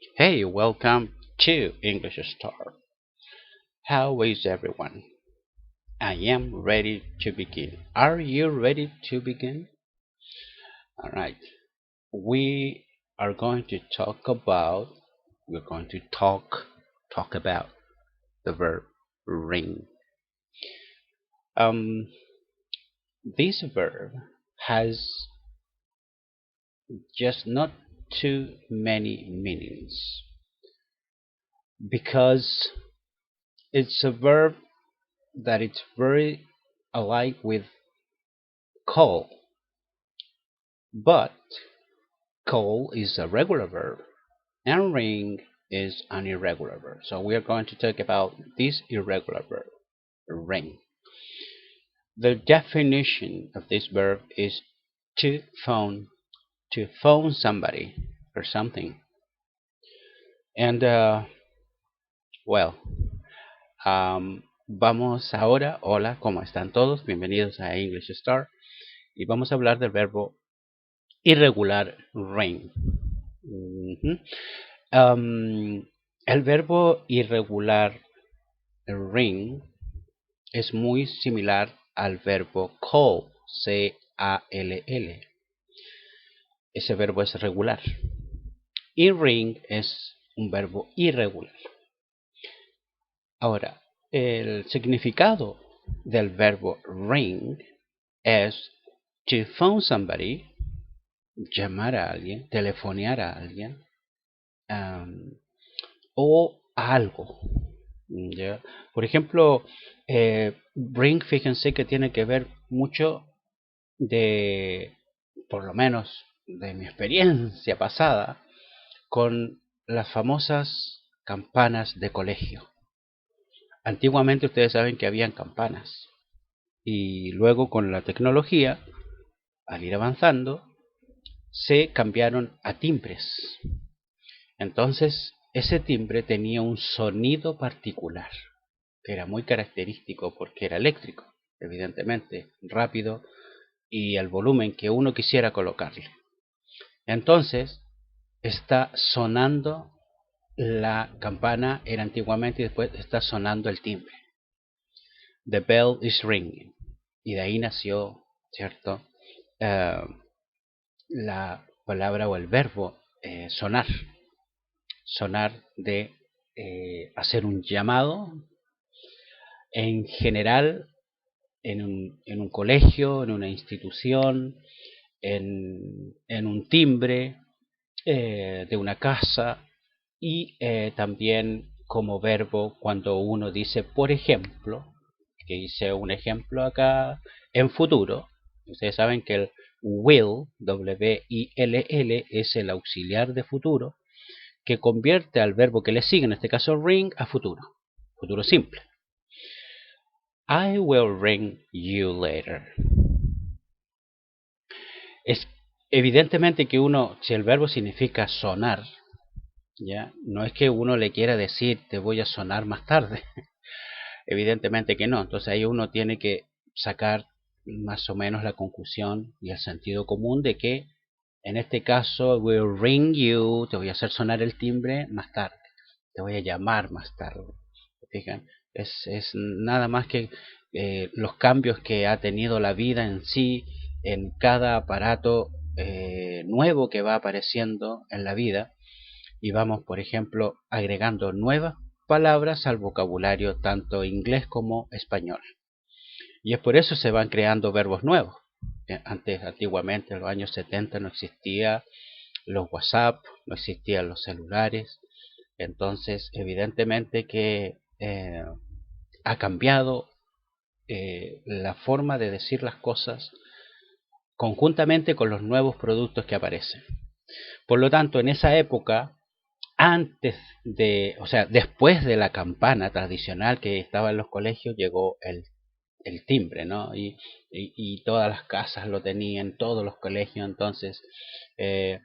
Hey, welcome to English Star. How is everyone? I am ready to begin. Are you ready to begin? All right. We are going to we're going to talk about the verb ring. Um this verb has just not too many meanings because it's a verb that it's very alike with call, but call is a regular verb and ring is an irregular verb. So we are going to talk about this irregular verb, ring. The definition of this verb is to phone, to phone somebody or something. And well, vamos ahora, hola, ¿cómo están todos? Bienvenidos a English Star. Y vamos a hablar del verbo irregular ring. El verbo irregular ring es muy similar al verbo call, C-A-L-L. Ese verbo es regular. Y ring es un verbo irregular. Ahora, el significado del verbo ring es to phone somebody, llamar a alguien, telefonear a alguien, o algo. ¿Ya? Por ejemplo, ring, fíjense que tiene que ver mucho de, por lo menos de mi experiencia pasada, con las famosas campanas de colegio. Antiguamente ustedes saben que habían campanas y luego con la tecnología, al ir avanzando, se cambiaron a timbres. Entonces, ese timbre tenía un sonido particular, que era muy característico porque era eléctrico, evidentemente, rápido y el volumen que uno quisiera colocarle. Entonces, está sonando la campana, era antiguamente, y después está sonando el timbre. The bell is ringing. Y de ahí nació, ¿cierto? Eh, la palabra o el verbo sonar. Sonar de hacer un llamado en general en un colegio, en una institución, en un timbre de una casa y también como verbo cuando uno dice, por ejemplo, que hice un ejemplo acá, en futuro. Ustedes saben que el will, W-I-L-L, es el auxiliar de futuro que convierte al verbo que le sigue, en este caso ring, a futuro. Futuro simple. I will ring you later. Es evidentemente que uno, si el verbo significa sonar, ya no es que uno le quiera decir te voy a sonar más tarde. Evidentemente que no. Entonces ahí uno tiene que sacar más o menos la conclusión y el sentido común de que en este caso will ring you, te voy a hacer sonar el timbre más tarde, te voy a llamar más tarde. Fijan, es nada más que los cambios que ha tenido la vida en sí, en cada aparato nuevo que va apareciendo en la vida, y vamos, por ejemplo, agregando nuevas palabras al vocabulario tanto inglés como español. Y es por eso se van creando verbos nuevos. Antiguamente, en los años 70, no existía los WhatsApp, no existían los celulares. Entonces, evidentemente que ha cambiado la forma de decir las cosas conjuntamente con los nuevos productos que aparecen. Por lo tanto, en esa época, antes de, o sea, después de la campana tradicional que estaba en los colegios, llegó el timbre, ¿no? Y todas las casas lo tenían, todos los colegios, entonces, eh,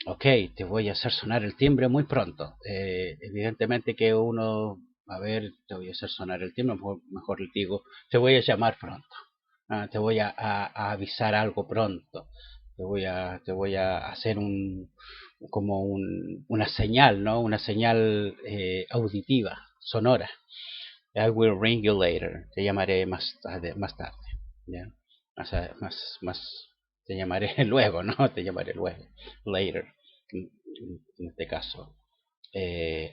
ok, te voy a hacer sonar el timbre muy pronto. Evidentemente que uno, a ver, te voy a hacer sonar el timbre, mejor le digo, te voy a llamar pronto. Te voy a avisar algo pronto. Te voy a hacer una señal, ¿no? Una señal auditiva, sonora. I will ring you later. Te llamaré más tarde. ¿Ya? Te llamaré luego, ¿no? Te llamaré luego. Later. En este caso.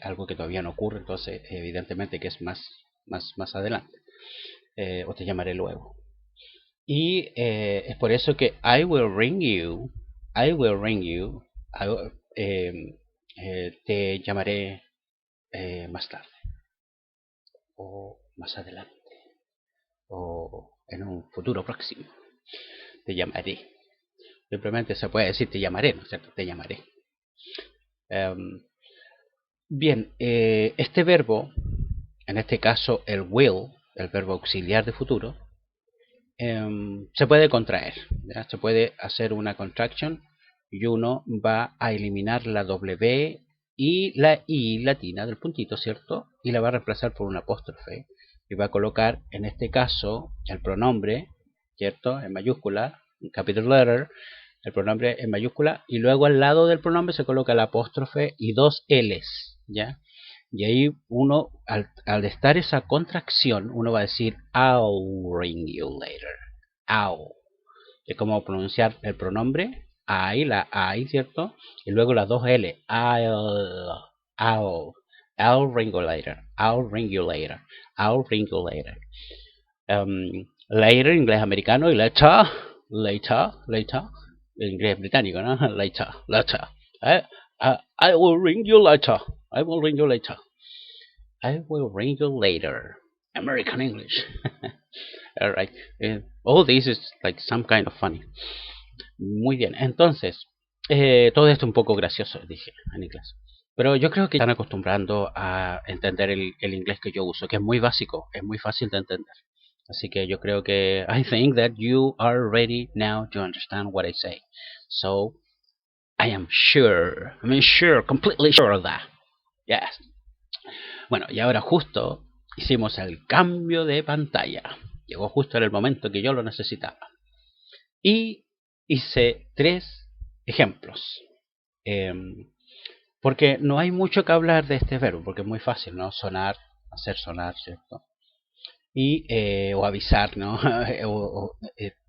Algo que todavía no ocurre, entonces evidentemente que es más adelante. O te llamaré luego. Y es por eso que I will ring you. I will ring you. Te llamaré más tarde. O más adelante. O en un futuro próximo. Te llamaré. Simplemente se puede decir te llamaré, ¿no es cierto? Te llamaré. Bien, este verbo, en este caso el will, el verbo auxiliar de futuro, se puede contraer, ¿ya? Se puede hacer una contraction y uno va a eliminar la W y la I latina del puntito, ¿cierto? Y la va a reemplazar por un apóstrofe y va a colocar en este caso el pronombre, ¿cierto? En mayúscula, en capital letter, el pronombre en mayúscula y luego al lado del pronombre se coloca el apóstrofe y dos L's, ¿ya? Y ahí uno, al estar esa contracción, uno va a decir I'll ring you later. I'll. Es como pronunciar el pronombre I, la I, ¿cierto? Y luego las dos L. I'll ring you later. I'll ring you later. I'll ring you later. Later, inglés americano, y later, inglés británico, ¿no? Later. I will ring you later. I will ring you later. I will ring you later. American English. All right. All this is like some kind of funny. Muy bien. Entonces, todo esto un poco gracioso, dije en inglés. Pero yo creo que están acostumbrando a entender el inglés que yo uso, que es muy básico, es muy fácil de entender. Así que yo creo que I think that you are ready now to understand what I say. So, I am sure, completely sure of that. Yes. Bueno, y ahora justo hicimos el cambio de pantalla. Llegó justo en el momento que yo lo necesitaba. Y hice 3 ejemplos. Porque no hay mucho que hablar de este verbo, porque es muy fácil, ¿no? Sonar, hacer sonar, ¿cierto? Y, o avisar, ¿no?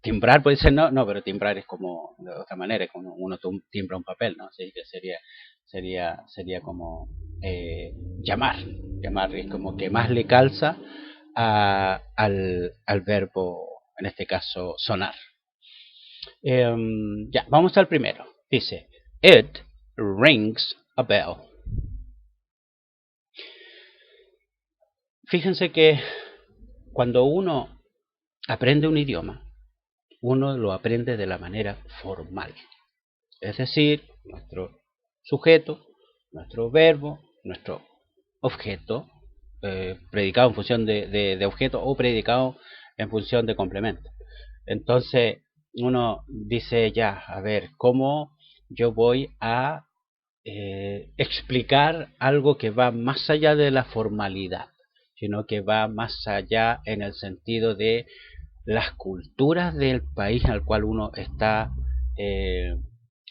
Timbrar puede ser, no, pero timbrar es como, de otra manera, es como uno timbra un papel, ¿no? Así que sería como llamar es como que más le calza al verbo, en este caso, sonar. Ya, vamos al primero. Dice, it rings a bell. Fíjense que cuando uno aprende un idioma, uno lo aprende de la manera formal. Es decir, nuestro sujeto, nuestro verbo, nuestro objeto, predicado en función de objeto o predicado en función de complemento. Entonces, uno dice ya, a ver, ¿cómo yo voy a explicar algo que va más allá de la formalidad, sino que va más allá en el sentido de las culturas del país al cual uno está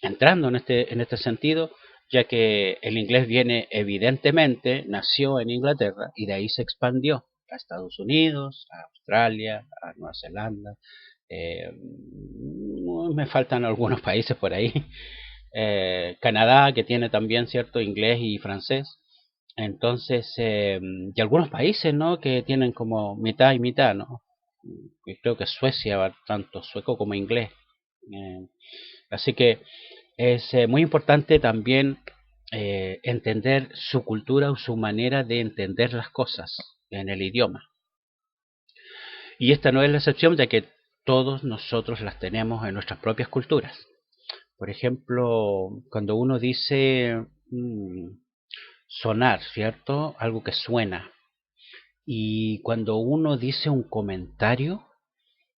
entrando en este sentido, ya que el inglés viene evidentemente, nació en Inglaterra y de ahí se expandió a Estados Unidos, a Australia, a Nueva Zelanda, me faltan algunos países por ahí, Canadá, que tiene también cierto inglés y francés. Entonces, y algunos países, ¿no? Que tienen como mitad y mitad, ¿no? Yo creo que Suecia va tanto sueco como inglés. Así que es muy importante también entender su cultura o su manera de entender las cosas en el idioma. Y esta no es la excepción, ya que todos nosotros las tenemos en nuestras propias culturas. Por ejemplo, cuando uno dice sonar, ¿cierto? Algo que suena. Y cuando uno dice un comentario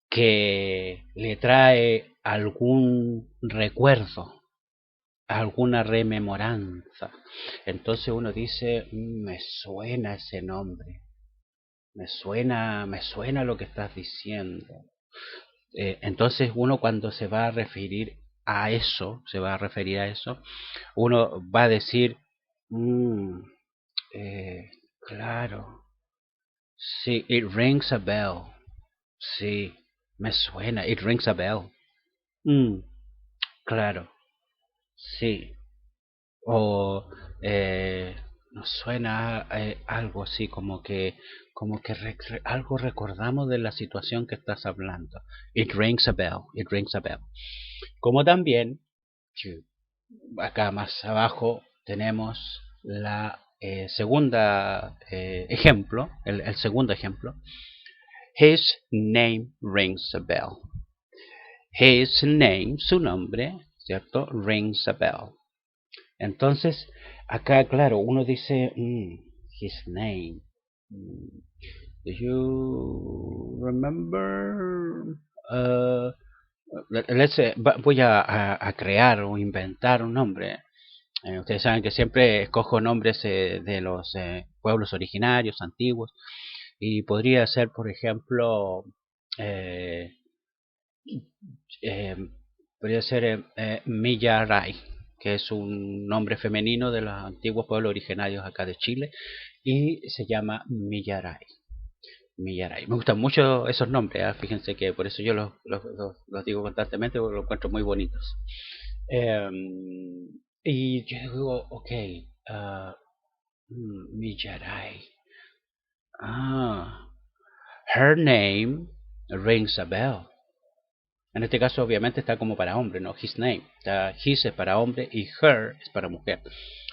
que le trae algún recuerdo, alguna rememoranza, entonces uno dice, me suena ese nombre, me suena lo que estás diciendo. Entonces uno cuando se va a referir a eso, se va a referir a eso, uno va a decir, "Mm, claro, sí, it rings a bell, sí, me suena, it rings a bell, mm, claro, sí, o nos suena algo así como que algo recordamos de la situación que estás hablando. It rings a bell, it rings a bell. Como también, si acá más abajo tenemos la segunda ejemplo, el segundo ejemplo. His name rings a bell. His name, su nombre, ¿cierto? Rings a bell. Entonces, acá, claro, uno dice, his name. Do you remember? Voy a crear o inventar un nombre. Ustedes saben que siempre escojo nombres de los pueblos originarios, antiguos, y podría ser, por ejemplo, eh, eh, podría ser Millaray, que es un nombre femenino de los antiguos pueblos originarios acá de Chile, y se llama Millaray. Millaray. Me gustan mucho esos nombres, ¿eh? Fíjense que por eso yo los digo constantemente porque los encuentro muy bonitos. Eh, y yo digo, ok, Millaray. Ah, her name rings a bell. En este caso, obviamente, está como para hombre, ¿no? His name. Está his es para hombre y her es para mujer.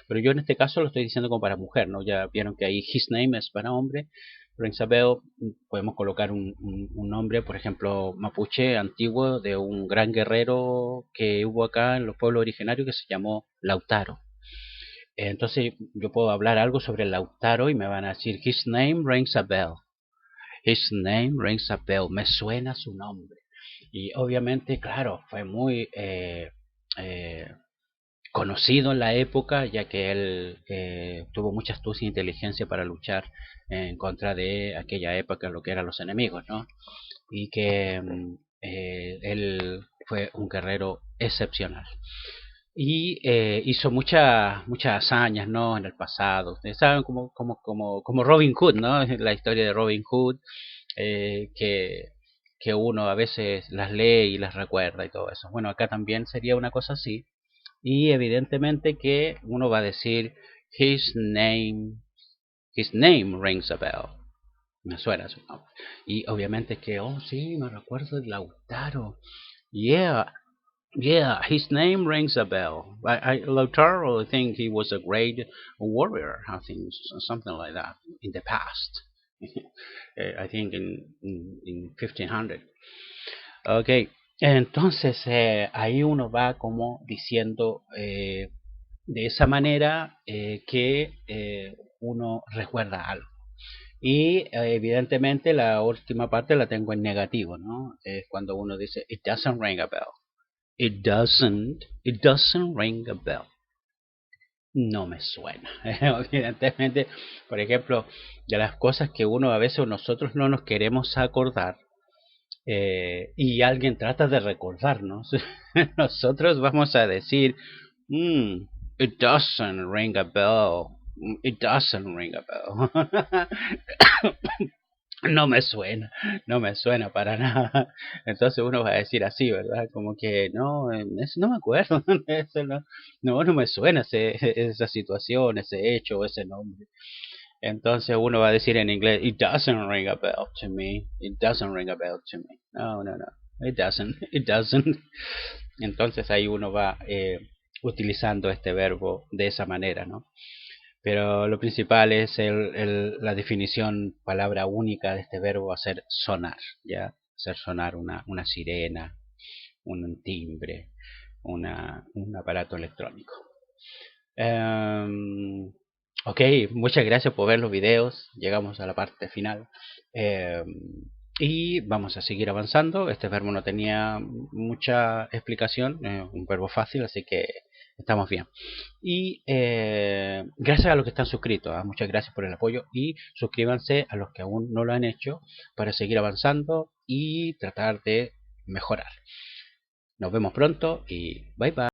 Pero yo en este caso lo estoy diciendo como para mujer, ¿no? Ya vieron que ahí his name es para hombre. Rings a bell, podemos colocar un nombre, por ejemplo, mapuche antiguo de un gran guerrero que hubo acá en los pueblos originarios que se llamó Lautaro. Entonces yo puedo hablar algo sobre Lautaro y me van a decir, his name rings a bell. His name rings a bell. Me suena su nombre. Y obviamente, claro, fue muy eh, conocido en la época, ya que él tuvo mucha astucia e inteligencia para luchar en contra de aquella época, lo que eran los enemigos, ¿no? Y que él fue un guerrero excepcional. Y hizo muchas hazañas, ¿no? En el pasado. Ustedes saben como Robin Hood, ¿no? La historia de Robin Hood, que uno a veces las lee y las recuerda y todo eso. Bueno, acá también sería una cosa así. Y evidentemente que uno va a decir, his name rings a bell. Me suena su nombre. Y obviamente que, oh sí, me recuerdo de Lautaro. Yeah, yeah, his name rings a bell. Lautaro, I think he was a great warrior, I think, something like that, in the past. I think in 1500. Ok, entonces ahí uno va como diciendo de esa manera que uno recuerda algo. Y evidentemente la última parte la tengo en negativo, ¿no? Es cuando uno dice, it doesn't ring a bell. It doesn't ring a bell. No me suena. Evidentemente, por ejemplo, de las cosas que uno a veces nosotros no nos queremos acordar, y alguien trata de recordarnos, nosotros vamos a decir, it doesn't ring a bell. It doesn't ring a bell. No me suena, no me suena para nada. Entonces uno va a decir así, ¿verdad? Como que no, eso no me acuerdo, eso no me suena esa situación, ese hecho, ese nombre. Entonces uno va a decir en inglés, it doesn't ring a bell to me, it doesn't ring a bell to me. No, it doesn't. Entonces ahí uno va utilizando este verbo de esa manera, ¿no? Pero lo principal es la definición, palabra única de este verbo, hacer sonar, ¿ya? Hacer sonar una sirena, un timbre, un aparato electrónico. Um, ok, muchas gracias por ver los videos. Llegamos a la parte final. Y vamos a seguir avanzando. Este verbo no tenía mucha explicación, un verbo fácil, así que estamos bien. Y gracias a los que están suscritos, muchas gracias por el apoyo y suscríbanse a los que aún no lo han hecho para seguir avanzando y tratar de mejorar. Nos vemos pronto y bye bye.